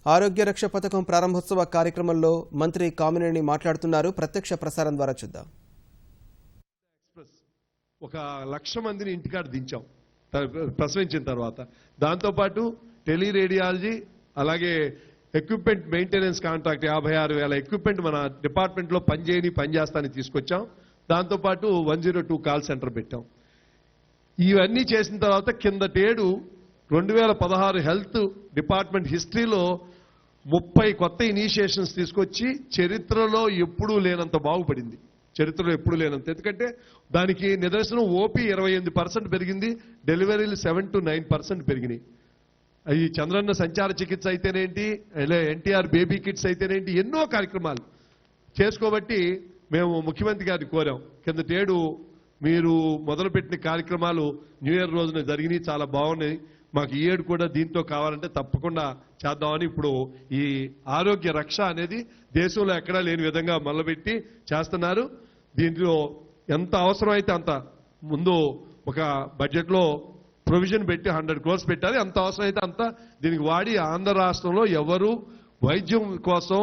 ఆరోగ్య రక్ష పథకం ప్రారంభోత్సవ కార్యక్రమంలో మంత్రి కామినేని మాట్లాడుతున్నారు. ప్రత్యక్ష ప్రసారం ద్వారా చూద్దాం. ఒక 1,00,000 మందిని ఇంటికాడ దించాం ప్రసవించిన తర్వాత. దాంతోపాటు టెలిరేడియాలజీ అలాగే ఎక్విప్మెంట్ మెయింటెనెన్స్ కాంట్రాక్ట్ 56,000 ఎక్విప్మెంట్ మన డిపార్ట్మెంట్లో పనిచేస్తానికి తీసుకొచ్చాం. దాంతోపాటు 102 కాల్ సెంటర్ పెట్టాం. ఇవన్నీ చేసిన తర్వాత కిందటేడు 2016 హెల్త్ డిపార్ట్మెంట్ హిస్టరీలో 30 కొత్త ఇనిషియేషన్స్ తీసుకొచ్చి చరిత్రలో ఎప్పుడూ లేనంత బాగుపడింది. చరిత్రలో ఎప్పుడు లేనంత. ఎందుకంటే దానికి నిదర్శనం ఓపీ 28% పెరిగింది, డెలివరీలు 7 to 9% పెరిగినాయి. ఈ చంద్రన్న సంచార చికిత్స అయితేనేంటి, ఎన్టీఆర్ బేబీ కిట్స్ అయితేనేంటి, ఎన్నో కార్యక్రమాలు చేసుకోబట్టి మేము ముఖ్యమంత్రి గారిని కోరాం. కిందటేడు మీరు మొదలుపెట్టిన కార్యక్రమాలు న్యూ ఇయర్ రోజున జరిగినాయి, చాలా బాగున్నాయి, మాకు ఈ ఏడు కూడా దీంతో కావాలంటే తప్పకుండా చేద్దామని ఇప్పుడు ఈ ఆరోగ్య రక్ష అనేది దేశంలో ఎక్కడా లేని విధంగా మొదలుపెట్టి చేస్తున్నారు. దీంట్లో ఎంత అవసరమైతే అంత ముందు ఒక బడ్జెట్లో ప్రొవిజన్ పెట్టి 100 crores పెట్టాలి. అంత అవసరమైతే అంత దీనికి వాడి ఆంధ్ర రాష్ట్రంలో ఎవరు వైద్యం కోసం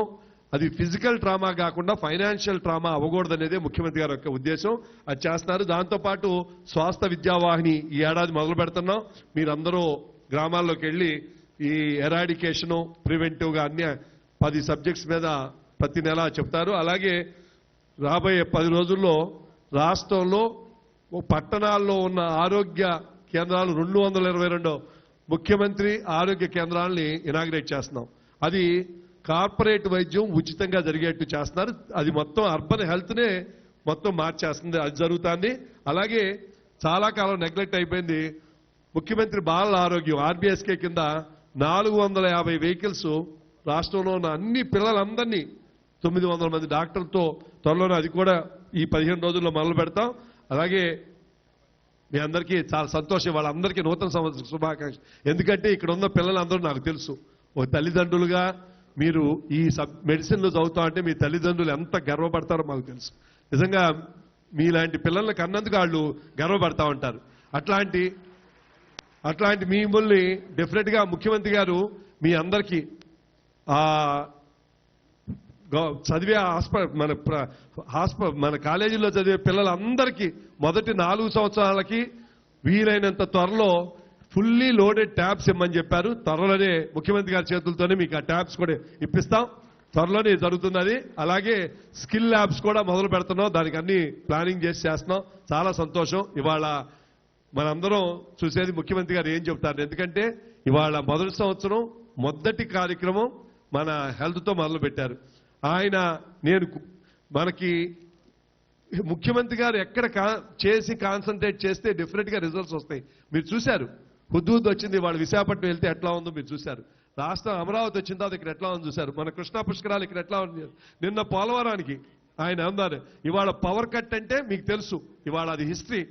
అది ఫిజికల్ ట్రామా కాకుండా ఫైనాన్షియల్ ట్రామా అవ్వకూడదనేదే ముఖ్యమంత్రి గారి యొక్క ఉద్దేశం. అది చేస్తున్నారు. దాంతోపాటు స్వాస్థ్య విద్యావాహిని ఈ ఏడాది మొదలు పెడుతున్నాం. మీరందరూ గ్రామాల్లోకి వెళ్ళి ఈ ఎరాడికేషను ప్రివెంటివ్గా అన్ని 10 సబ్జెక్ట్స్ మీద ప్రతి నెల చెప్తారు. అలాగే రాబోయే 10 రోజుల్లో రాష్ట్రంలో పట్టణాల్లో ఉన్న ఆరోగ్య కేంద్రాలు 222 ముఖ్యమంత్రి ఆరోగ్య కేంద్రాలని ఇనాగ్రేట్ చేస్తున్నాం. అది కార్పొరేట్ వైద్యం ఉచితంగా జరిగేట్టు చేస్తున్నారు. అది మొత్తం అర్బన్ హెల్త్నే మొత్తం మార్చేస్తుంది. అది జరుగుతుంది. అలాగే చాలా కాలం నెగ్లెక్ట్ అయిపోయింది ముఖ్యమంత్రి బాలల ఆరోగ్యం ఆర్బీఎస్కే కింద 450 వెహికల్స్ రాష్ట్రంలో ఉన్న అన్ని పిల్లలందరినీ 900 మంది డాక్టర్లతో త్వరలోనే అది కూడా ఈ 15 రోజుల్లో మొదలు పెడతాం. అలాగే మీ అందరికీ చాలా సంతోషం, వాళ్ళందరికీ నూతన సంవత్సర శుభాకాంక్షలు. ఎందుకంటే ఇక్కడ ఉన్న పిల్లలందరూ నాకు తెలుసు. ఓ తల్లిదండ్రులుగా మీరు ఈ మెడిసిన్లు చదువుతా అంటే మీ తల్లిదండ్రులు ఎంత గర్వపడతారో మాకు తెలుసు. నిజంగా మీలాంటి పిల్లల్ని కన్నందుకు వాళ్ళు గర్వపడతా ఉంటారు. అట్లాంటి మిమ్మల్ని డెఫినెట్గా ముఖ్యమంత్రి గారు మీ అందరికీ చదివే మన కాలేజీలో చదివే పిల్లలందరికీ మొదటి 4 సంవత్సరాలకి వీలైనంత త్వరలో ఫుల్లీ లోడెడ్ ట్యాబ్స్ ఇమ్మని చెప్పారు. త్వరలోనే ముఖ్యమంత్రి గారి చేతులతోనే మీకు ఆ ట్యాబ్స్ కూడా ఇప్పిస్తాం. త్వరలోనే జరుగుతున్నది. అలాగే స్కిల్ ల్యాబ్స్ కూడా మొదలు పెడుతున్నాం. దానికి అన్ని ప్లానింగ్ చేస్తున్నాం. చాలా సంతోషం. ఇవాళ మనందరం చూసేది ముఖ్యమంత్రి గారు ఏం చెప్తారు. ఎందుకంటే ఇవాళ మొదటి సంవత్సరం మొదటి కార్యక్రమం మన హెల్త్తో మొదలు పెట్టారు. మనకి ముఖ్యమంత్రి గారు ఎక్కడ చేసి కాన్సన్ట్రేట్ చేస్తే డెఫినెట్ గా రిజల్ట్స్ వస్తాయి. మీరు చూశారు, హుద్హుద్ వచ్చింది, వాళ్ళు విశాఖపట్నం వెళ్తే ఎట్లా ఉందో మీరు చూశారు. రాష్ట్రం అమరావతి వచ్చిన తర్వాత ఇక్కడ ఎట్లా ఉందో చూశారు. మన కృష్ణా పుష్కరాలు ఇక్కడ ఎట్లా ఉంది. నిన్న పోలవరానికి ఆయన అన్నారు. ఇవాళ పవర్ కట్ అంటే మీకు తెలుసు, ఇవాళ అది హిస్టరీ.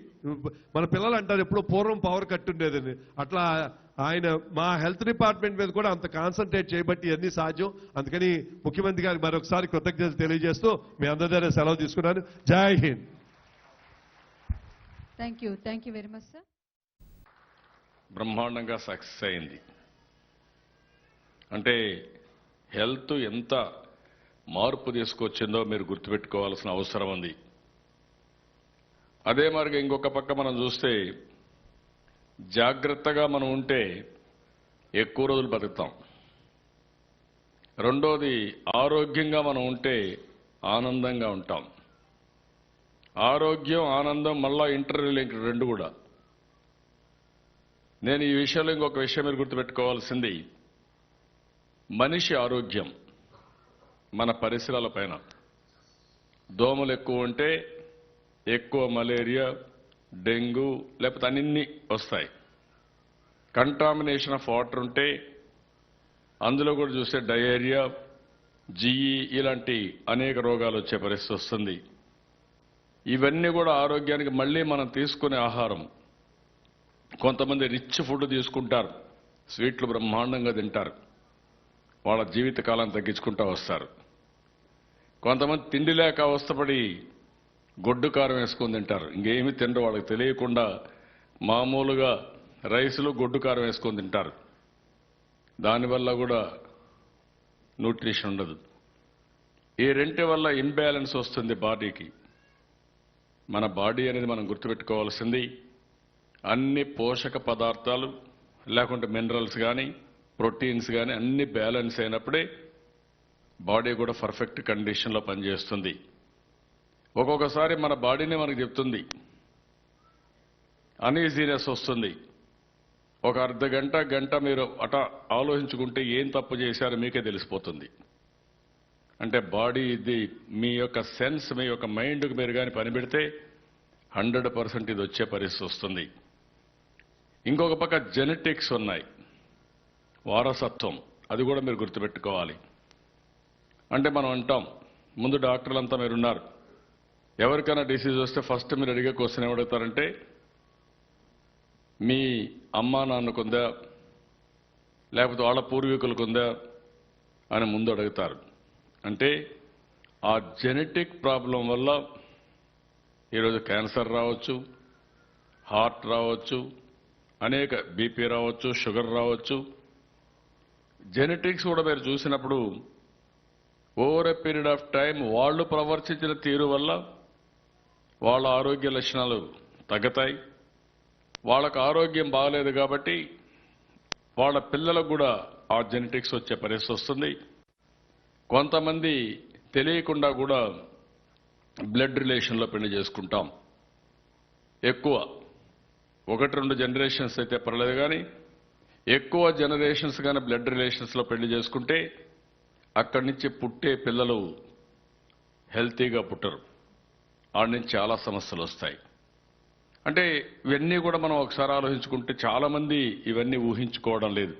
మన పిల్లలు అంటారు ఎప్పుడో పూర్వం పవర్ కట్ ఉండేదని. అట్లా ఆయన మా హెల్త్ డిపార్ట్మెంట్ మీద కూడా అంత కాన్సన్ట్రేట్ చేయబట్టి అన్ని సాధ్యం. అందుకని ముఖ్యమంత్రి గారికి మరొకసారి కృతజ్ఞతలు తెలియజేస్తూ మీ అందరి దగ్గర సెలవు తీసుకున్నాను. జై Hind. Thank you very much sir. బ్రహ్మాండంగా సక్సెస్ అయింది. అంటే హెల్త్ ఎంత మార్పు తీసుకొచ్చిందో మీరు గుర్తుపెట్టుకోవాల్సిన అవసరం ఉంది. అదే మరి ఇంకొక పక్క మనం చూస్తే జాగ్రత్తగా మనం ఉంటే ఎక్కువ రోజులు బతుకుతాం. రెండోది ఆరోగ్యంగా మనం ఉంటే ఆనందంగా ఉంటాం. ఆరోగ్యం ఆనందం మళ్ళా ఇంటర్లింక్ రెండు కూడా. నేను ఈ విషయంలో ఇంకొక విషయం మీరు గుర్తుపెట్టుకోవాల్సింది, మనిషి ఆరోగ్యం మన పరిసరాల పైన. దోమలు ఎక్కువ ఉంటే ఎక్కువ మలేరియా, డెంగ్యూ లేకపోతే అన్ని వస్తాయి. కంటామినేషన్ ఆఫ్ వాటర్ ఉంటే అందులో కూడా చూస్తే డయేరియా, జిఈ ఇలాంటి అనేక రోగాలు వచ్చే పరిస్థితి వస్తుంది. ఇవన్నీ కూడా ఆరోగ్యానికి మళ్ళీ మనం తీసుకునే ఆహారం. కొంతమంది రిచ్ ఫుడ్ తీసుకుంటారు, స్వీట్లు బ్రహ్మాండంగా తింటారు, వాళ్ళ జీవితకాలం తగ్గించుకుంటూ వస్తారు. కొంతమంది తిండి లేక అవస్థపడి గొడ్డు కారం వేసుకొని తింటారు. ఇంకేమీ తినరు, వాళ్ళకి తెలియకుండా మామూలుగా రైసులో గొడ్డు కారం వేసుకొని తింటారు. దానివల్ల కూడా న్యూట్రిషన్ ఉండదు. ఈ రెంటి వల్ల ఇంబ్యాలెన్స్ వస్తుంది బాడీకి. మన బాడీ అనేది మనం గుర్తుపెట్టుకోవాల్సింది అన్ని పోషక పదార్థాలు లేకుంటే మినరల్స్ కానీ ప్రోటీన్స్ కానీ అన్ని బ్యాలెన్స్ అయినప్పుడే బాడీ కూడా పర్ఫెక్ట్ కండిషన్లో పనిచేస్తుంది. ఒక్కొక్కసారి మన బాడీనే మనకు చెప్తుంది, అన్ఈజీనెస్ వస్తుంది. ఒక అర్ధ గంట మీరు ఆలోచించుకుంటే ఏం తప్పు చేశారో మీకే తెలిసిపోతుంది. అంటే బాడీ ఇది మీ యొక్క సెన్స్, మీ యొక్క మైండ్కి మీరు కానీ పని పెడితే 100% ఇది వచ్చే పరిస్థితి వస్తుంది. ఇంకొక పక్క జెనెటిక్స్ ఉన్నాయి, వారసత్వం, అది కూడా మీరు గుర్తుపెట్టుకోవాలి. అంటే మనం అంటాం, ముందు డాక్టర్లంతా మీరున్నారు, ఎవరికైనా డిసీజ్ వస్తే ఫస్ట్ మీరు అడిగే క్వశ్చన్ ఏమడుగుతారంటే మీ అమ్మా నాన్నకుందా లేకపోతే వాళ్ళ పూర్వీకులకుందా అని ముందు అడుగుతారు. అంటే ఆ జెనెటిక్ ప్రాబ్లం వల్ల ఈరోజు క్యాన్సర్ రావచ్చు, హార్ట్ రావచ్చు, అనేక బీపీ రావచ్చు, షుగర్ రావచ్చు. జెనెటిక్స్ కూడా మీరు చూసినప్పుడు over a period of time వాళ్ళు ప్రవర్తించిన తీరు వల్ల వాళ్ళ ఆరోగ్య లక్షణాలు తగ్గుతాయి. వాళ్ళకు ఆరోగ్యం బాగలేదు కాబట్టి వాళ్ళ పిల్లలకు కూడా ఆ జెనెటిక్స్ వచ్చే పరిస్థితి వస్తుంది. కొంతమంది తెలియకుండా కూడా బ్లడ్ రిలేషన్లో పెళ్లి చేసుకుంటాం. ఎక్కువ 1-2 జనరేషన్స్ అయితే పర్లేదు, కానీ ఎక్కువ జనరేషన్స్ కానీ బ్లడ్ రిలేషన్స్లో పెళ్లి చేసుకుంటే అక్కడి నుంచి పుట్టే పిల్లలు హెల్తీగా పుట్టరు. ఆడ నుంచి చాలా సమస్యలు వస్తాయి. అంటే ఇవన్నీ కూడా మనం ఒకసారి ఆలోచించుకుంటే చాలామంది ఇవన్నీ ఊహించుకోవడం లేదు.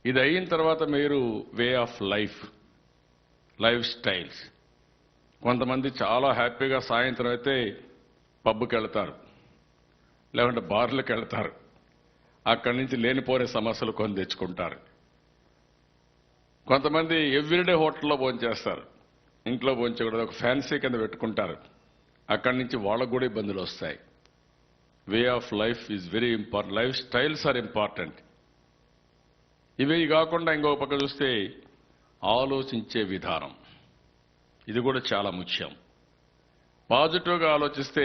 ఇది అయిన తర్వాత మీరు వే ఆఫ్ లైఫ్ స్టైల్స్, కొంతమంది చాలా హ్యాపీగా సాయంత్రం అయితే పబ్కి వెళ్తారు, లేకుంటే బార్లకు వెళ్తారు, అక్కడి నుంచి లేనిపోని సమస్యలు కొని తెచ్చుకుంటారు. కొంతమంది ఎవ్రీడే హోటల్లో భోంచేస్తారు, ఇంట్లో భోంచకూడదు, ఒక ఫ్యాన్సీ కింద పెట్టుకుంటారు, అక్కడి నుంచి వాళ్ళకు కూడా ఇబ్బందులు వస్తాయి. Way of life is very important, life styles are important. ఇవి కాకుండా ఇంకొక పక్క చూస్తే ఆలోచించే విధానం, ఇది కూడా చాలా ముఖ్యం. పాజిటివ్గా ఆలోచిస్తే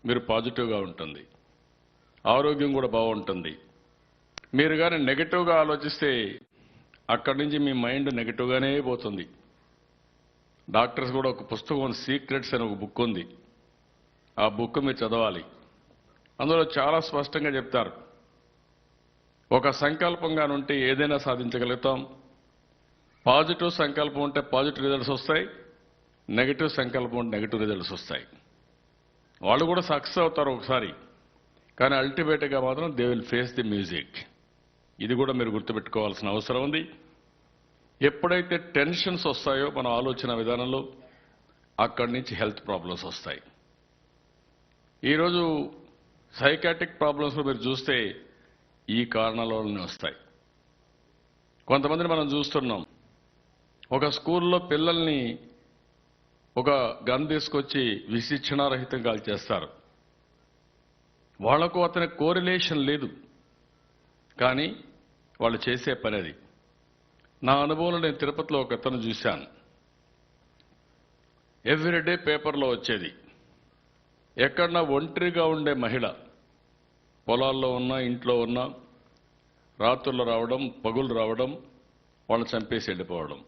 మీరు పాజిటివ్గా ఉంటుంది, ఆరోగ్యం కూడా బాగుంటుంది. మీరు కానీ నెగటివ్గా ఆలోచిస్తే అక్కడి నుంచి మీ మైండ్ నెగటివ్గానే పోతుంది. డాక్టర్స్ కూడా ఒక పుస్తకం సీక్రెట్స్ అని ఒక బుక్ ఉంది, ఆ బుక్ మీరు చదవాలి. అందులో చాలా స్పష్టంగా చెప్తారు, ఒక సంకల్పంగా ఉంటే ఏదైనా సాధించగలుగుతాం. పాజిటివ్ సంకల్పం ఉంటే పాజిటివ్ రిజల్ట్స్ వస్తాయి, నెగటివ్ సంకల్పం ఉంటే నెగటివ్ రిజల్ట్స్ వస్తాయి. వాళ్ళు కూడా సక్సెస్ అవుతారు ఒకసారి, కానీ అల్టిమేట్గా మాత్రం they will face the music. ఇది కూడా మీరు గుర్తుపెట్టుకోవాల్సిన అవసరం ఉంది. ఎప్పుడైతే టెన్షన్స్ వస్తాయో మన ఆలోచన విధానంలో, అక్కడి నుంచి హెల్త్ ప్రాబ్లమ్స్ వస్తాయి. ఈరోజు సైకాట్రిక్ ప్రాబ్లమ్స్ మీరు చూస్తే ఈ కారణాల వల్లనే వస్తాయి. కొంతమందిని మనం చూస్తున్నాం, ఒక స్కూల్లో పిల్లల్ని ఒక గన్ తీసుకొచ్చి విశిక్షణారహితం కాల్చేస్తారు. వాళ్లకు అతని కోరిలేషన్ లేదు, కానీ వాళ్ళు చేసే పని అది. నా అనుభవంలో నేను తిరుపతిలో ఒక అతను చూశాను, ఎవ్రీడే పేపర్లో వచ్చేది, ఎక్కడన్నా ఒంటరిగా ఉండే మహిళ పొలాల్లో ఉన్నా ఇంట్లో ఉన్నా రాత్రుల్లో రావడం, పగులు రావడం, వాళ్ళని చంపేసి వెళ్ళిపోవడం.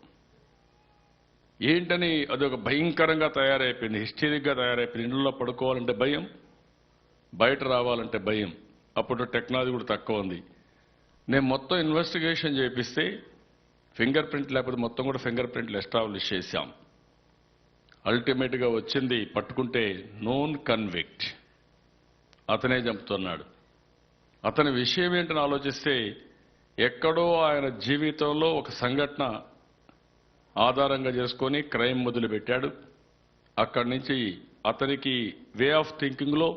ఏంటని అదొక భయంకరంగా తయారైపోయింది, హిస్టరిక్గా తయారైపోయింది. ఇంట్లో పడుకోవాలంటే భయం, బయట రావాలంటే భయం. అప్పుడు టెక్నాలజీ కూడా తక్కువ ఉంది. నేను మొత్తం ఇన్వెస్టిగేషన్ చేపిస్తే ఫింగర్ ప్రింట్ లేకపోతే మొత్తం కూడా ఫింగర్ ప్రింట్లు ఎస్టాబ్లిష్ చేశాం. అల్టిమేట్గా వచ్చింది, పట్టుకుంటే నోన్ కన్విక్ట్, అతనే చంపుతున్నాడు. అతని విషయం ఏంటని ఆలోచిస్తే ఎక్కడో ఆయన జీవితంలో ఒక సంఘటన ఆధారంగా చేసుకొని క్రైమ్ మొదలుపెట్టాడు. అక్కడి నుంచి అతనికి వే ఆఫ్ థింకింగ్లో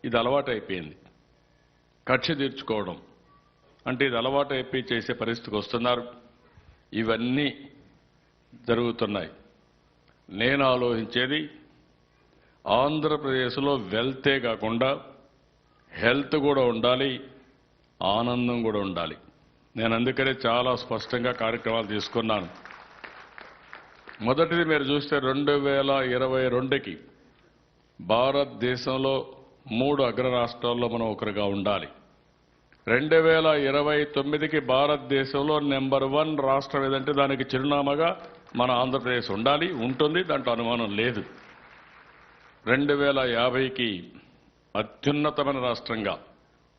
ఇది అలవాటైపోయింది, కక్ష తీర్చుకోవడం అంటే ఇది అలవాటైపోయి చేసే పరిస్థితికి వస్తున్నారు. ఇవన్నీ జరుగుతున్నాయి. నేను ఆలోచించేది ఆంధ్రప్రదేశ్లో వెల్తే కాకుండా హెల్త్ కూడా ఉండాలి, ఆనందం కూడా ఉండాలి. నేను అందుకనే చాలా స్పష్టంగా కార్యక్రమాలు తీసుకున్నాను. మొదటిది మీరు చూస్తే 2022కి భారతదేశంలో 3 అగ్ర రాష్ట్రాల్లో మనం ఒకరుగా ఉండాలి. 2029కి భారతదేశంలో నెంబర్ 1 రాష్ట్రం ఏదంటే దానికి చిరునామాగా మన ఆంధ్రప్రదేశ్ ఉండాలి, ఉంటుంది, దాంట్లో అనుమానం లేదు. 2050కి అత్యున్నతమైన రాష్ట్రంగా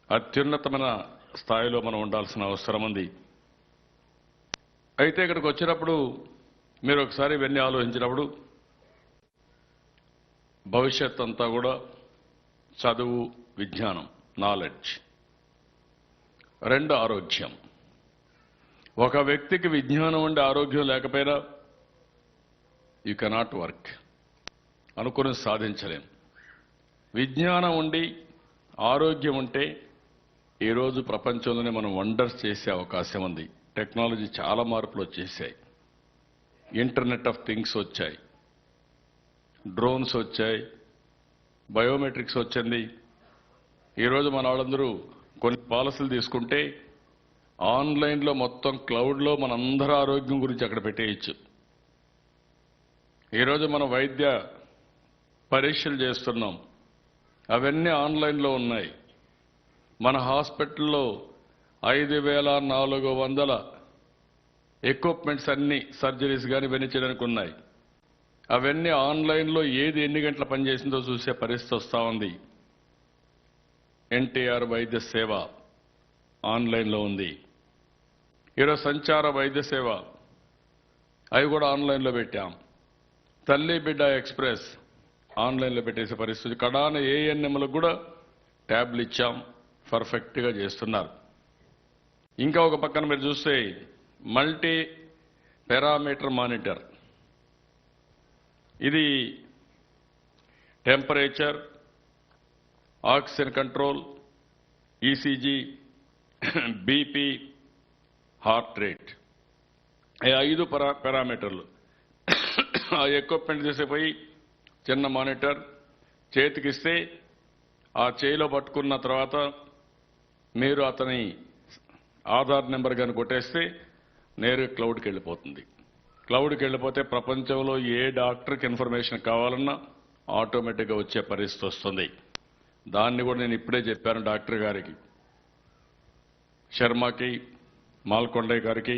అత్యున్నతమైన స్థాయిలో మనం ఉండాల్సిన అవసరం ఉంది. అయితే ఇక్కడికి వచ్చినప్పుడు మీరు ఒకసారి ఇవన్నీ ఆలోచించినప్పుడు భవిష్యత్ అంతా కూడా చదువు, విజ్ఞానం, నాలెడ్జ్. 2 ఆరోగ్యం. ఒక వ్యక్తికి విజ్ఞానం ఉండే ఆరోగ్యం లేకపోయినా యూ కెనాట్ వర్క్, అనుకుని సాధించలేం. విజ్ఞానం ఉండి ఆరోగ్యం ఉంటే ఈరోజు ప్రపంచంలోనే మనం వండర్స్ చేసే అవకాశం ఉంది. టెక్నాలజీ చాలా మార్పులు వచ్చేసాయి. ఇంటర్నెట్ ఆఫ్ థింగ్స్ వచ్చాయి, డ్రోన్స్ వచ్చాయి, బయోమెట్రిక్స్ వచ్చింది. ఈరోజు మన వాళ్ళందరూ కొన్ని పాలసీలు తీసుకుంటే ఆన్లైన్లో మొత్తం క్లౌడ్లో మనందరి ఆరోగ్యం గురించి అక్కడ పెట్టేయచ్చు. ఈరోజు మనం వైద్య పరీక్షలు చేస్తున్నాం, అవన్నీ ఆన్లైన్లో ఉన్నాయి. మన హాస్పిటల్లో 5,400 ఎక్విప్మెంట్స్ అన్ని సర్జరీస్ కానీ ఇవన్నీ చేయడానికి ఉన్నాయి. అవన్నీ ఆన్లైన్లో ఏది ఎన్ని గంటల పనిచేసిందో చూసే పరిస్థితి వస్తూ ఉంది. ఎన్టీఆర్ వైద్య సేవ ఆన్లైన్లో ఉంది. ఈరోజు సంచార వైద్య సేవ అవి కూడా ఆన్లైన్లో పెట్టాం. తల్లి బిడ్డ ఎక్స్ప్రెస్ ఆన్లైన్లో పెట్టేసే పరిస్థితి. కడాన ఏఎన్ఎంలకు కూడా ట్యాబ్లు ఇచ్చాం, పర్ఫెక్ట్గా చేస్తున్నారు. ఇంకా ఒక పక్కన మీరు చూస్తే మల్టీ పారామీటర్ మానిటర్, ఇది temperature, oxygen control, ECG, BP, heart rate, ఈ 5 పారామీటర్లు. ఆ ఎక్విప్మెంట్ చేసేపోయి చిన్న మానిటర్ చేతికిస్తే ఆ చేయిలో పట్టుకున్న తర్వాత మీరు అతని ఆధార్ నెంబర్ కానీ కొట్టేస్తే నేరుగా క్లౌడ్కి వెళ్ళిపోతుంది. క్లౌడ్కి వెళ్ళిపోతే ప్రపంచంలో ఏ డాక్టర్కి ఇన్ఫర్మేషన్ కావాలన్నా ఆటోమేటిక్గా వచ్చే పరిస్థితి వస్తుంది. దాన్ని కూడా నేను ఇప్పుడే చెప్పాను డాక్టర్ గారికి, శర్మకి, మాల్కొండయ్య గారికి.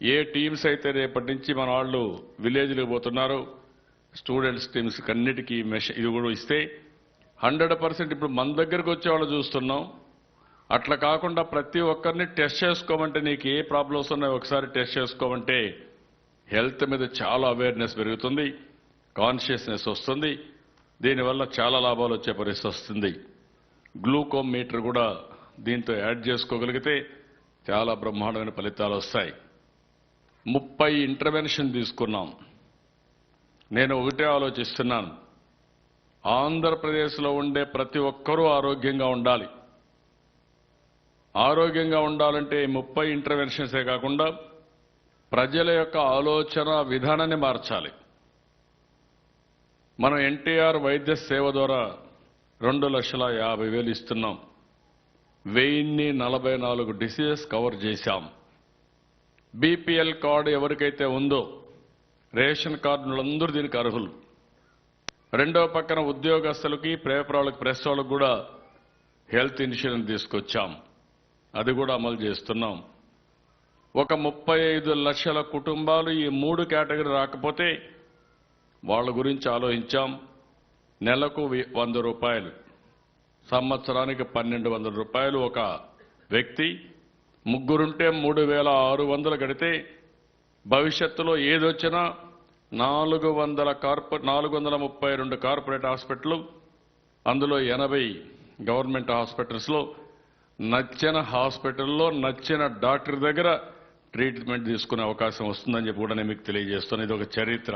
ఏ టీమ్స్ అయితే రేపటి నుంచి మన వాళ్ళు విలేజ్లకు పోతున్నారో స్టూడెంట్స్ టీమ్స్ అన్నిటికీ ఇది కూడా ఇస్తే 100% ఇప్పుడు మన దగ్గరకు వచ్చే వాళ్ళు చూస్తున్నాం. అట్లా కాకుండా ప్రతి ఒక్కరిని టెస్ట్ చేసుకోమంటే, నీకు ఏ ప్రాబ్లమ్స్ ఉన్నాయో ఒకసారి టెస్ట్ చేసుకోమంటే హెల్త్ మీద చాలా అవేర్నెస్ పెరుగుతుంది, కాన్షియస్నెస్ వస్తుంది. దీనివల్ల చాలా లాభాలు వచ్చే పరిస్థితి వస్తుంది. గ్లూకోమీటర్ కూడా దీంతో యాడ్ చేసుకోగలిగితే చాలా బ్రహ్మాండమైన ఫలితాలు వస్తాయి. 30 ఇంటర్వెన్షన్ తీసుకున్నాం. నేను ఒకటే ఆలోచిస్తున్నాను, ఆంధ్రప్రదేశ్లో ఉండే ప్రతి ఒక్కరూ ఆరోగ్యంగా ఉండాలి. ఆరోగ్యంగా ఉండాలంటే 30 ఇంటర్వెన్షన్సే కాకుండా ప్రజల యొక్క ఆలోచన విధానాన్ని మార్చాలి. మనం ఎన్టీఆర్ వైద్య సేవ ద్వారా 2,50,000 ఇస్తున్నాం. 1044 డిసీజెస్ కవర్ చేశాం. బీపీఎల్ కార్డు ఎవరికైతే ఉందో రేషన్ కార్డులందరూ దీనికి అర్హులు. రెండవ పక్కన ఉద్యోగస్తులకి, పేపర్ వాళ్ళకి, ప్రెస్ వాళ్ళకి కూడా హెల్త్ ఇన్సూరెన్స్ తీసుకొచ్చాం. అది కూడా అమలు చేస్తున్నాం. ఒక 35 లక్షల కుటుంబాలు ఈ 3 కేటగిరీ రాకపోతే వాళ్ళ గురించి ఆలోచించాం. నెలకు 100 రూపాయలు, సంవత్సరానికి 1,200 రూపాయలు ఒక వ్యక్తి, ముగ్గురుంటే 3,600 గడితే భవిష్యత్తులో ఏదొచ్చినా 432 కార్పొరేట్ హాస్పిటల్, అందులో 80 గవర్నమెంట్ హాస్పిటల్స్లో నచ్చిన హాస్పిటల్లో నచ్చిన డాక్టర్ దగ్గర ట్రీట్మెంట్ తీసుకునే అవకాశం వస్తుందని చెప్పి కూడా నేను మీకు తెలియజేస్తున్నాను. ఇది ఒక చరిత్ర.